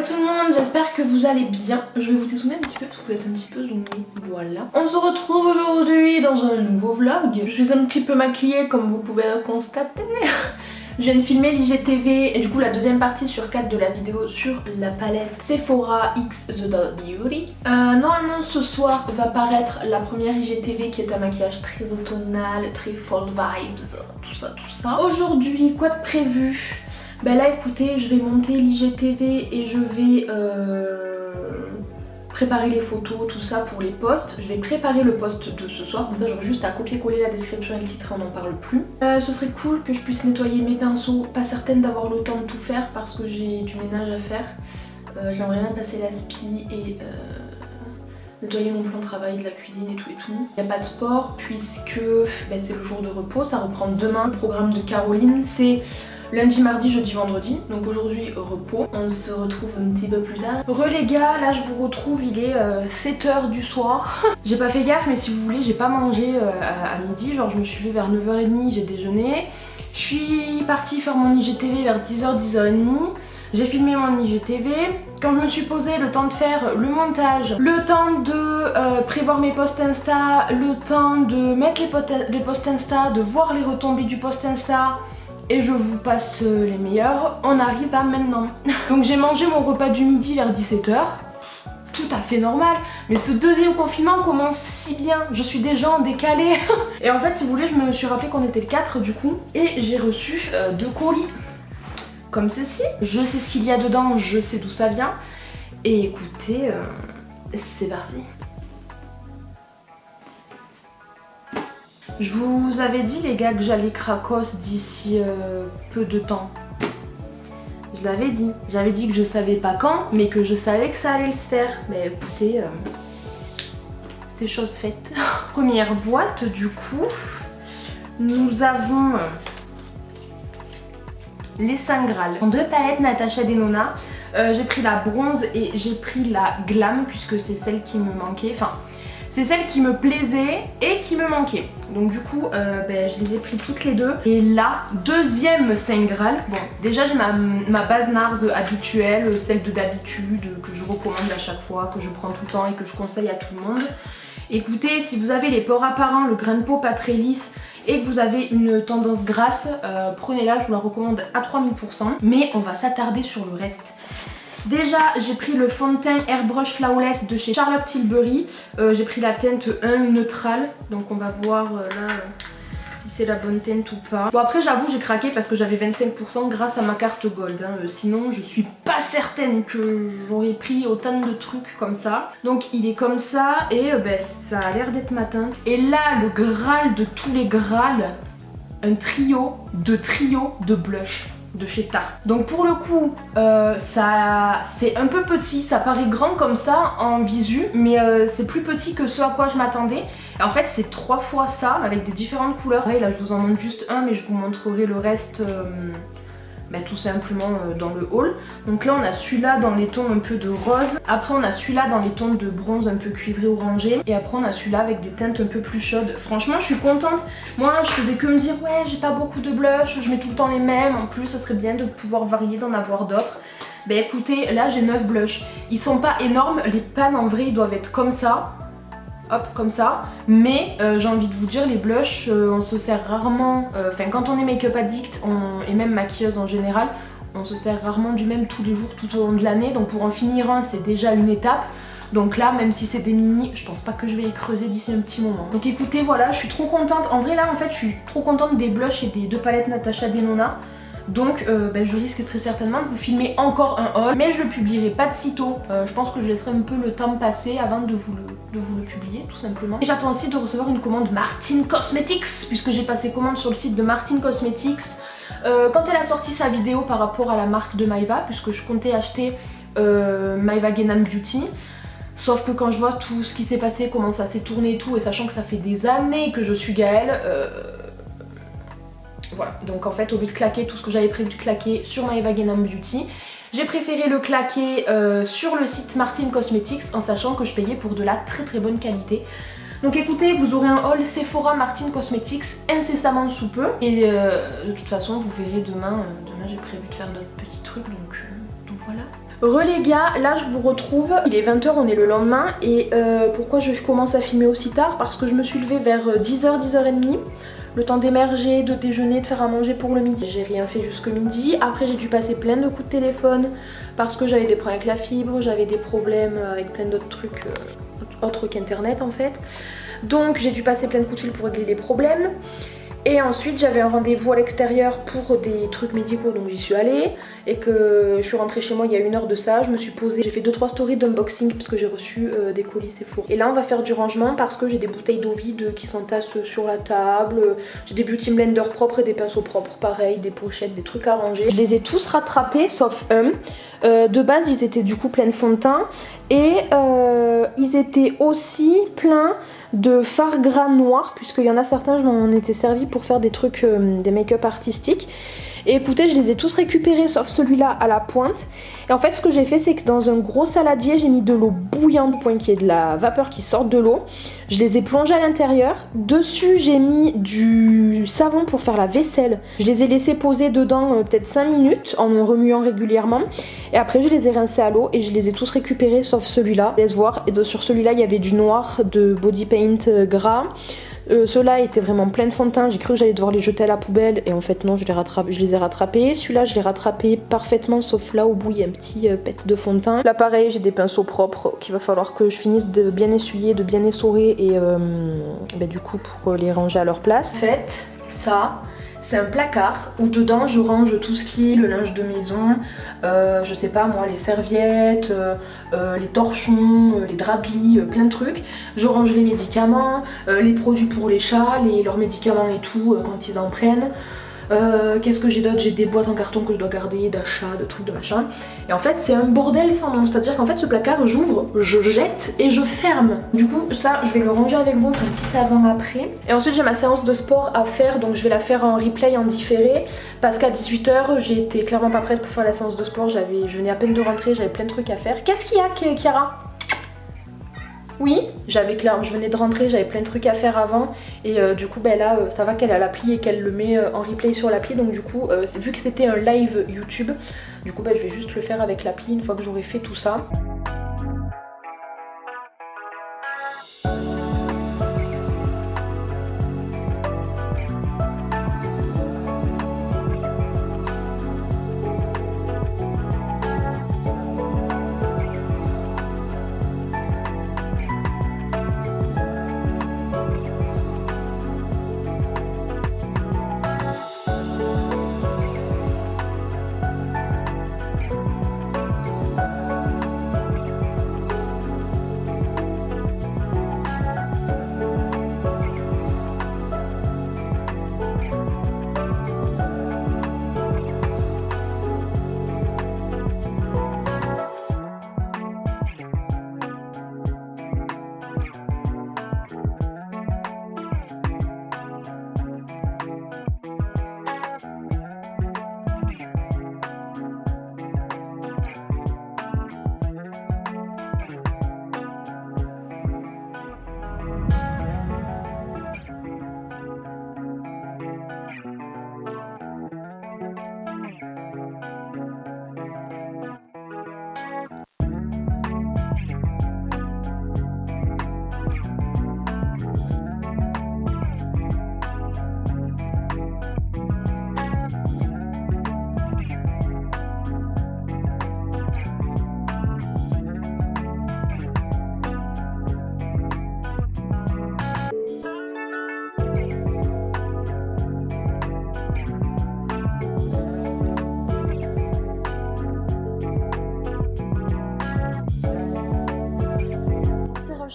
tout le monde, j'espère que vous allez bien. Je vais vous dézoomer un petit peu parce que vous êtes un petit peu zoomé. Voilà. On se retrouve aujourd'hui dans un nouveau vlog. Je suis un petit peu maquillée comme vous pouvez le constater. Je viens de filmer l'IGTV et du coup la deuxième partie sur 4 de la vidéo sur la palette Sephora X The Doll Beauty. Normalement ce soir va paraître la première IGTV qui est un maquillage très automnal, très fall vibes, tout ça. Aujourd'hui, quoi de prévu? Ben là écoutez, je vais monter l'IGTV et je vais préparer les photos, tout ça pour les posts. Je vais préparer le post de ce soir, comme ça j'aurai juste à copier-coller la description et le titre et on n'en parle plus. Ce serait cool que je puisse nettoyer mes pinceaux, pas certaine d'avoir le temps de tout faire parce que j'ai du ménage à faire. J'aimerais bien passer l'aspi et nettoyer mon plan de travail de la cuisine et tout. Il n'y a pas de sport puisque ben, c'est le jour de repos, ça reprend demain. Le programme de Caroline c'est lundi, mardi, jeudi, vendredi. Donc aujourd'hui, repos. On se retrouve un petit peu plus tard. Les gars, là je vous retrouve, il est 7h du soir. J'ai pas fait gaffe, mais si vous voulez, j'ai pas mangé à midi. Genre je me suis levée vers 9h30, j'ai déjeuné. Je suis partie faire mon IGTV vers 10h, 10h30. J'ai filmé mon IGTV. Quand je me suis posée, le temps de faire le montage, le temps de prévoir mes posts Insta, le temps de mettre les posts Insta, de voir les retombées du post Insta, et je vous passe les meilleurs, on arrive à maintenant. Donc j'ai mangé mon repas du midi vers 17h, tout à fait normal, mais ce deuxième confinement commence si bien, je suis déjà en décalé. Et en fait si vous voulez, je me suis rappelé qu'on était le 4 du coup, et j'ai reçu 2 colis, comme ceci. Je sais ce qu'il y a dedans, je sais d'où ça vient, et écoutez, c'est parti. Je vous avais dit les gars que j'allais cracos d'ici peu de temps. Je l'avais dit. J'avais dit que je savais pas quand, mais que je savais que ça allait le faire. Mais écoutez, c'est chose faite. Première boîte du coup, nous avons les Saint Graal. 2 palettes Natasha Denona. J'ai pris la bronze et j'ai pris la glam puisque c'est celle qui me manquait. Enfin, c'est celle qui me plaisait et qui me manquait. Donc du coup, ben, je les ai pris toutes les deux. Et là, deuxième Saint Graal. Bon, déjà j'ai ma base NARS habituelle, celle de d'habitude, que je recommande à chaque fois, que je prends tout le temps et que je conseille à tout le monde. Écoutez, si vous avez les pores apparents, le grain de peau pas très lisse et que vous avez une tendance grasse, prenez-la, je vous la recommande à 3000%. Mais on va s'attarder sur le reste. Déjà j'ai pris le fond de teint Airbrush Flawless de chez Charlotte Tilbury. J'ai pris la teinte 1 neutrale. Donc on va voir là si c'est la bonne teinte ou pas. Bon après j'avoue j'ai craqué parce que j'avais 25% grâce à ma carte gold. Sinon je suis pas certaine que j'aurais pris autant de trucs comme ça. Donc il est comme ça et ben, ça a l'air d'être matin. Et là le Graal de tous les Graals, un trio de blush de chez Tarte. Donc pour le coup ça c'est un peu petit, ça paraît grand comme ça en visu, mais c'est plus petit que ce à quoi je m'attendais. En fait c'est 3 fois ça avec des différentes couleurs. Et là je vous en montre juste un mais je vous montrerai le reste bah, tout simplement dans le haul. Donc là on a celui-là dans les tons un peu de rose, après on a celui-là dans les tons de bronze un peu cuivré orangé, et après on a celui-là avec des teintes un peu plus chaudes. Franchement je suis contente. Moi je faisais que me dire ouais j'ai pas beaucoup de blush, je mets tout le temps les mêmes, en plus ce serait bien de pouvoir varier, d'en avoir d'autres. Bah écoutez, là j'ai 9 blushs, ils sont pas énormes, les pans en vrai ils doivent être comme ça. Hop, comme ça, mais j'ai envie de vous dire, les blushs, on se sert rarement, enfin quand on est make-up addict et même maquilleuse en général, on se sert rarement du même tous les jours tout au long de l'année, donc pour en finir un c'est déjà une étape. Donc là, même si c'est des mini, je pense pas que je vais les creuser d'ici un petit moment. Donc écoutez, voilà, je suis trop contente, en vrai là en fait je suis trop contente des blushs et des 2 palettes Natasha Denona. Donc ben, je risque très certainement de vous filmer encore un haul, mais je le publierai pas de sitôt. Je pense que je laisserai un peu le temps passer avant de vous le publier tout simplement. Et j'attends aussi de recevoir une commande Martin Cosmetics, puisque j'ai passé commande sur le site de Martin Cosmetics. Quand elle a sorti sa vidéo par rapport à la marque de Maeva, puisque je comptais acheter Maeva Genam Beauty. Sauf que quand je vois tout ce qui s'est passé, comment ça s'est tourné et tout, et sachant que ça fait des années que je suis Gaëlle, voilà, donc en fait au lieu de claquer tout ce que j'avais prévu de claquer sur Maeva Genam Beauty, j'ai préféré le claquer sur le site Martin Cosmetics en sachant que je payais pour de la très bonne qualité. Donc écoutez, vous aurez un haul Sephora Martin Cosmetics incessamment sous peu. Et de toute façon vous verrez demain, j'ai prévu de faire d'autres petits trucs donc voilà. Les gars, là je vous retrouve, il est 20 h, on est le lendemain et pourquoi je commence à filmer aussi tard? Parce que je me suis levée vers 10 h, 10 h 30, le temps d'émerger, de déjeuner, de faire à manger pour le midi. J'ai rien fait jusque midi, après j'ai dû passer plein de coups de téléphone parce que j'avais des problèmes avec la fibre, j'avais des problèmes avec plein d'autres trucs autres qu'internet en fait. Donc j'ai dû passer plein de coups de fil pour régler les problèmes. Et ensuite j'avais un rendez-vous à l'extérieur pour des trucs médicaux, donc j'y suis allée. Et que je suis rentrée chez moi il y a 1 heure de ça, je me suis posée, j'ai fait 2-3 stories d'unboxing parce que j'ai reçu des colis Sephora. Et là on va faire du rangement parce que j'ai des bouteilles d'eau vide qui s'entassent sur la table. J'ai des beauty blenders propres et des pinceaux propres, pareil, des pochettes, des trucs à ranger. Je les ai tous rattrapés sauf un. De base ils étaient du coup pleins de fond de teint et ils étaient aussi pleins de fard gras noir, puisqu'il y en a certains, je m'en étais servi pour faire des trucs, des make-up artistiques. Et écoutez, je les ai tous récupérés sauf celui-là à la pointe. Et en fait ce que j'ai fait, c'est que dans un gros saladier, j'ai mis de l'eau bouillante, point qu'il y ait de la vapeur qui sorte de l'eau. Je les ai plongés à l'intérieur. Dessus j'ai mis du savon pour faire la vaisselle. Je les ai laissés poser dedans peut-être 5 minutes en remuant régulièrement. Et après je les ai rincés à l'eau et je les ai tous récupérés sauf celui-là. Laisse voir. Et sur celui-là il y avait du noir de body paint gras. Ceux-là étaient vraiment plein de fond de teint, j'ai cru que j'allais devoir les jeter à la poubelle et en fait non, je les ai rattrapés. Celui-là je l'ai rattrapé parfaitement sauf là au bout il y a un petit pet de fond de teint. Là pareil, j'ai des pinceaux propres qu'il va falloir que je finisse de bien essuyer, de bien essorer et du coup pour les ranger à leur place. Faites ça. C'est un placard où dedans je range tout ce qui est le linge de maison, je sais pas moi, les serviettes, les torchons, les draps de lit, plein de trucs. Je range les médicaments, les produits pour les chats, leurs médicaments et tout quand ils en prennent. Qu'est-ce que j'ai d'autre? J'ai des boîtes en carton que je dois garder, d'achats, de trucs, de machin. Et en fait c'est un bordel sans nom, c'est-à-dire qu'en fait ce placard j'ouvre, je jette et je ferme. Du coup ça je vais le ranger avec vous, un petit avant-après. Et ensuite j'ai ma séance de sport à faire, donc je vais la faire en replay, en différé. Parce qu'à 18 h j'étais clairement pas prête pour faire la séance de sport, je venais à peine de rentrer, j'avais plein de trucs à faire. Qu'est-ce qu'il y a Chiara? Oui, je venais de rentrer, j'avais plein de trucs à faire avant et du coup là ça va qu'elle a l'appli et qu'elle le met en replay sur l'appli, donc du coup vu que c'était un live YouTube, du coup je vais juste le faire avec l'appli une fois que j'aurai fait tout ça.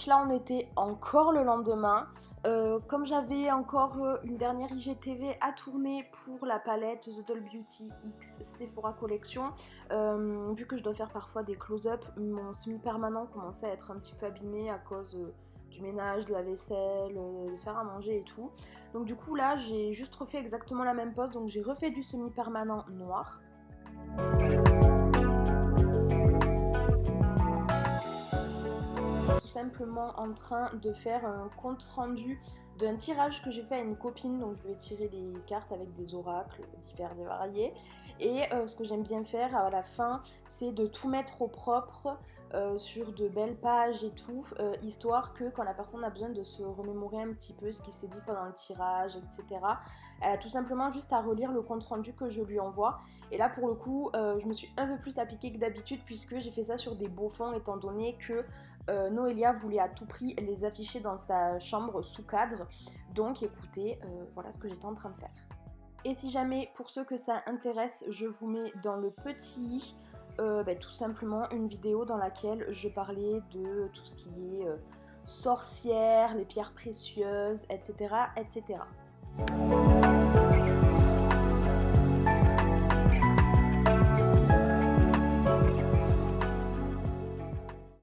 Là on était encore le lendemain, comme j'avais encore une dernière IGTV à tourner pour la palette The Doll Beauty X Sephora Collection, vu que je dois faire parfois des close-up, mon semi-permanent commençait à être un petit peu abîmé à cause du ménage, de la vaisselle, de faire à manger et tout. Donc du coup là j'ai juste refait exactement la même pose, donc j'ai refait du semi-permanent noir. Simplement en train de faire un compte rendu d'un tirage que j'ai fait à une copine, donc je lui ai tiré des cartes avec des oracles divers et variés Et ce que j'aime bien faire à la fin, c'est de tout mettre au propre sur de belles pages et tout, histoire que quand la personne a besoin de se remémorer un petit peu ce qui s'est dit pendant le tirage, etc., elle a tout simplement juste à relire le compte rendu que je lui envoie. Et là pour le coup, je me suis un peu plus appliquée que d'habitude puisque j'ai fait ça sur des beaux fonds étant donné que Noélia voulait à tout prix les afficher dans sa chambre sous cadre. Donc écoutez, voilà ce que j'étais en train de faire. Et si jamais, pour ceux que ça intéresse, je vous mets dans le petit, tout simplement une vidéo dans laquelle je parlais de tout ce qui est sorcières, les pierres précieuses, etc., etc.